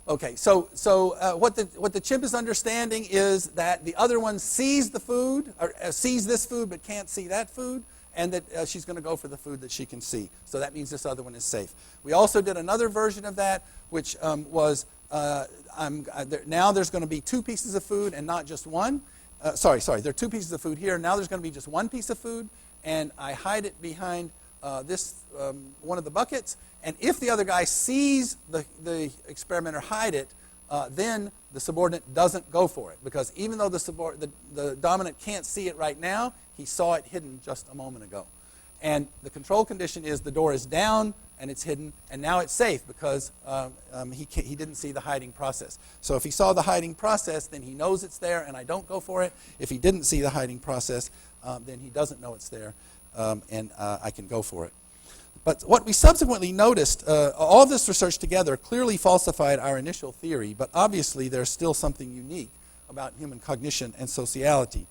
Okay, so what the chimp is understanding is that the other one sees the food, or sees this food but can't see that food, and that she's going to go for the food that she can see. So that means this other one is safe. We also did another version of that, which was now there's going to be 2 pieces of food and not just one. Sorry, there are 2 pieces of food here. Now there's going to be just 1 piece of food, and I hide it behind this one of the buckets. And if the other guy sees the experimenter hide it, then the subordinate doesn't go for it. Because even though the dominant can't see it right now, he saw it hidden just a moment ago. And the control condition is the door is down and it's hidden, and now it's safe because he didn't see the hiding process. So if he saw the hiding process, then he knows it's there and I don't go for it. If he didn't see the hiding process, then he doesn't know it's there, and I can go for it. But what we subsequently noticed, all of this research together clearly falsified our initial theory, but obviously there's still something unique about human cognition and sociality.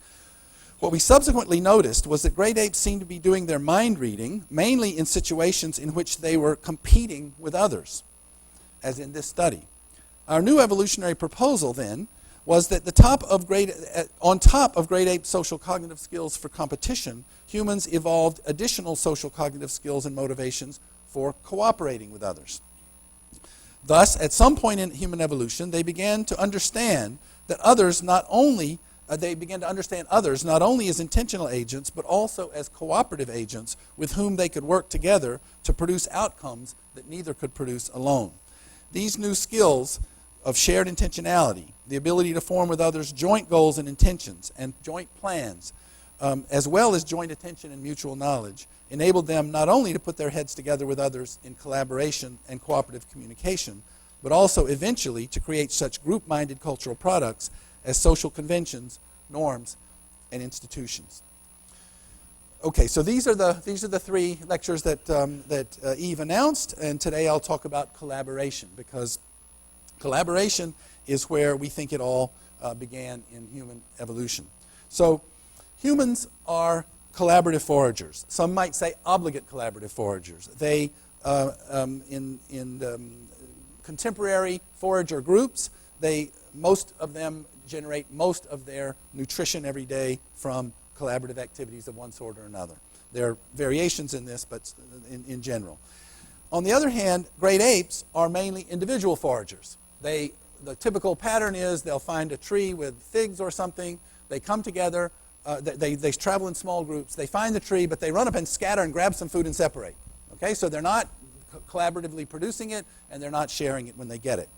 What we subsequently noticed was that great apes seemed to be doing their mind reading mainly in situations in which they were competing with others, as in this study. Our new evolutionary proposal then was that on top of great ape social cognitive skills for competition, humans evolved additional social cognitive skills and motivations for cooperating with others. Thus, at some point in human evolution, they began to understand that others not only as intentional agents, but also as cooperative agents with whom they could work together to produce outcomes that neither could produce alone. These new skills of shared intentionality, the ability to form with others joint goals and intentions and joint plans, as well as joint attention and mutual knowledge, enabled them not only to put their heads together with others in collaboration and cooperative communication, but also eventually to create such group-minded cultural products as social conventions, norms, and institutions. Okay, so these are the 3 lectures that Eve announced, and today I'll talk about collaboration, because collaboration is where we think it all began in human evolution. So humans are collaborative foragers. Some might say obligate collaborative foragers. They, in contemporary forager groups, most of them generate most of their nutrition every day from collaborative activities of one sort or another. There are variations in this, but in general. On the other hand, great apes are mainly individual foragers. The typical pattern is they'll find a tree with figs or something. They come together. They travel in small groups. They find the tree, but they run up and scatter and grab some food and separate. Okay, so they're not collaboratively producing it, and they're not sharing it when they get it.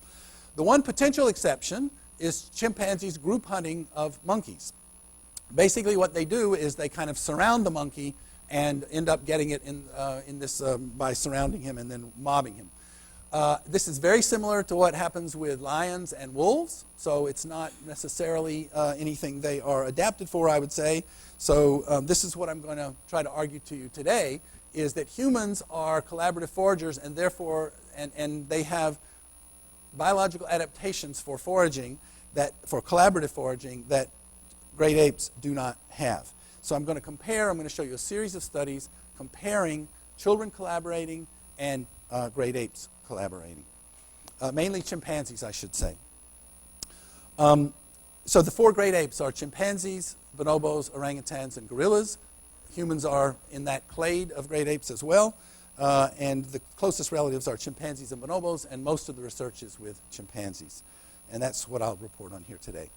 The one potential exception is chimpanzees' group hunting of monkeys. Basically, what they do is they kind of surround the monkey and end up getting it by surrounding him and then mobbing him. This is very similar to what happens with lions and wolves, so it's not necessarily anything they are adapted for, I would say. So this is what I'm going to try to argue to you today, is that humans are collaborative foragers, and therefore, and they have biological adaptations for foraging, for collaborative foraging, that great apes do not have. So I'm going to show you a series of studies comparing children collaborating and great apes collaborating. Mainly chimpanzees, I should say. So the 4 great apes are chimpanzees, bonobos, orangutans, and gorillas. Humans are in that clade of great apes as well. And the closest relatives are chimpanzees and bonobos, and most of the research is with chimpanzees. And that's what I'll report on here today.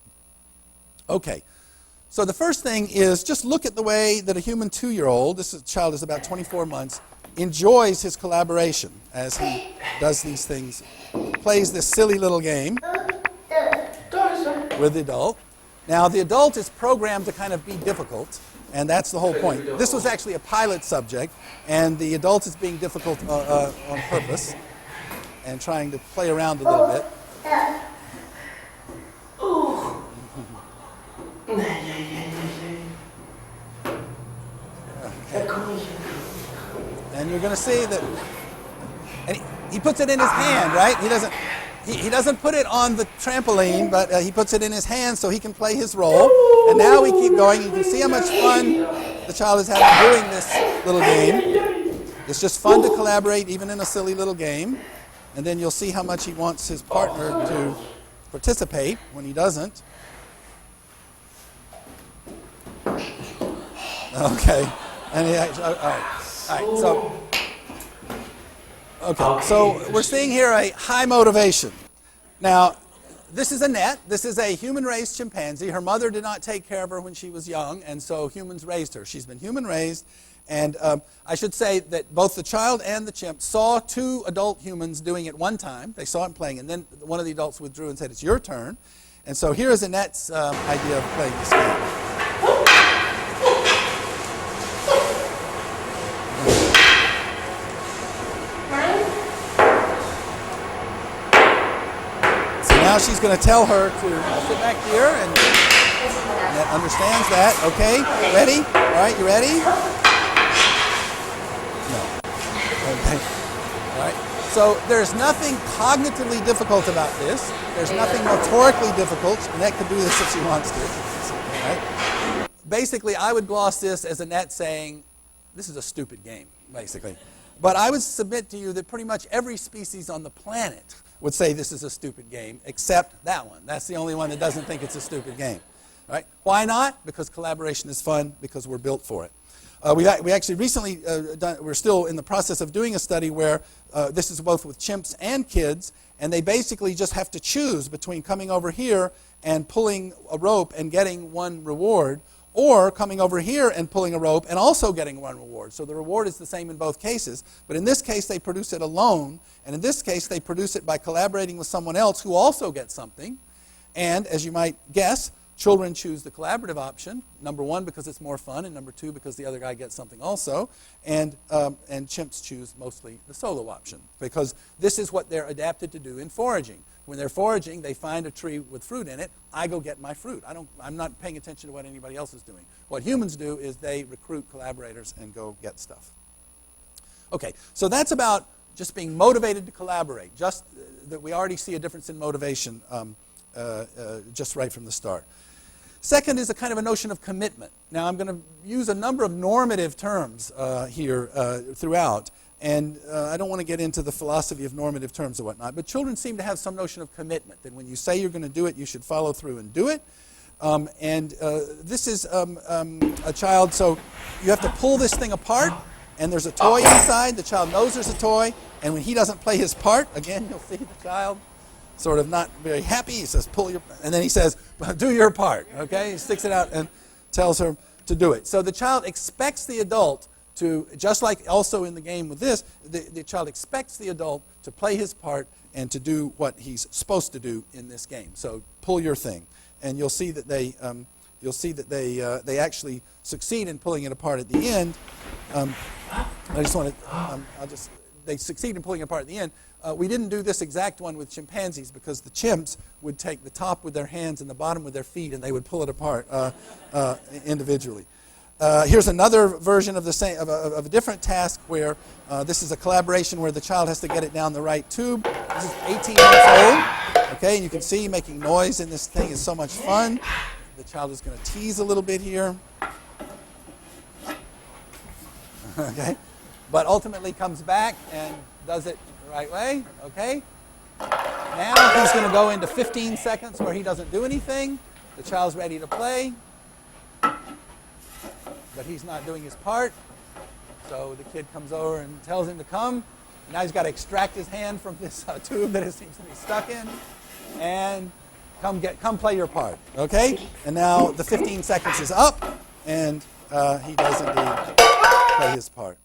Okay, so the first thing is just look at the way that a human 2-year-old, this child is about 24 months, enjoys his collaboration as he does these things, plays this silly little game with the adult. Now, the adult is programmed to kind of be difficult, and that's the whole point. This was actually a pilot subject, and the adult is being difficult on purpose and trying to play around a little bit. And you're going to see that, and he puts it in his hand, right? He doesn't put it on the trampoline, but he puts it in his hand so he can play his role. And now we keep going. You can see how much fun the child is having doing this little game. It's just fun to collaborate, even in a silly little game. and then you'll see how much he wants his partner to participate when he doesn't. Okay. And all right. So we're seeing here a high motivation. Now, this is Annette. This is a human-raised chimpanzee. Her mother did not take care of her when she was young, and so humans raised her. She's been human-raised, and I should say that both the child and the chimp saw two adult humans doing it one time. They saw him playing, and then one of the adults withdrew and said, "It's your turn." And so here is Annette's idea of playing this game. Now she's going to tell her to sit back here, and Annette understands that. Okay, ready? All right, you ready? No. Okay. All right. So there's nothing cognitively difficult about this. There's nothing motorically difficult. Annette can do this if she wants to. All right. Basically, I would gloss this as Annette saying, "This is a stupid game," basically. But I would submit to you that pretty much every species on the planet would say this is a stupid game, except that one. That's the only one that doesn't think it's a stupid game. Right? Why not? Because collaboration is fun, because we're built for it. We actually recently, we're still in the process of doing a study where this is both with chimps and kids, and they basically just have to choose between coming over here and pulling a rope and getting one reward, or coming over here and pulling a rope and also getting one reward. So the reward is the same in both cases, but in this case they produce it alone, and in this case they produce it by collaborating with someone else who also gets something. And as you might guess, children choose the collaborative option, number one, because it's more fun, and number two, because the other guy gets something also. And chimps choose mostly the solo option, because this is what they're adapted to do in foraging. When they're foraging, they find a tree with fruit in it. I go get my fruit. I'm not paying attention to what anybody else is doing. What humans do is they recruit collaborators and go get stuff. Okay, so that's about just being motivated to collaborate. Just that we already see a difference in motivation just right from the start. Second is a kind of a notion of commitment. Now, I'm going to use a number of normative terms here throughout. And I don't want to get into the philosophy of normative terms or whatnot, but children seem to have some notion of commitment, that when you say you're going to do it, you should follow through and do it. This is a child, so you have to pull this thing apart, and there's a toy inside. The child knows there's a toy, and when he doesn't play his part, again, you'll see the child sort of not very happy. He says, pull your, and then he says, do your part, okay? He sticks it out and tells her to do it. So the child expects the adult to, just like also in the game with this, the child expects the adult to play his part and to do what he's supposed to do in this game. So pull your thing, and you'll see that they actually succeed in pulling it apart at the end. They succeed in pulling it apart at the end. We didn't do this exact one with chimpanzees because the chimps would take the top with their hands and the bottom with their feet, and they would pull it apart individually. Here's another version of the same of a different task where this is a collaboration where the child has to get it down the right tube. This is 18 months old. Okay, and you can see making noise in this thing is so much fun. The child is going to tease a little bit here. Okay, but ultimately comes back and does it the right way. Okay. Now he's going to go into 15 seconds where he doesn't do anything. The child's ready to play, but he's not doing his part. So the kid comes over and tells him to come. Now he's got to extract his hand from this tube that it seems to be stuck in, and come play your part. Okay? And now the 15 seconds is up, and he does indeed play his part.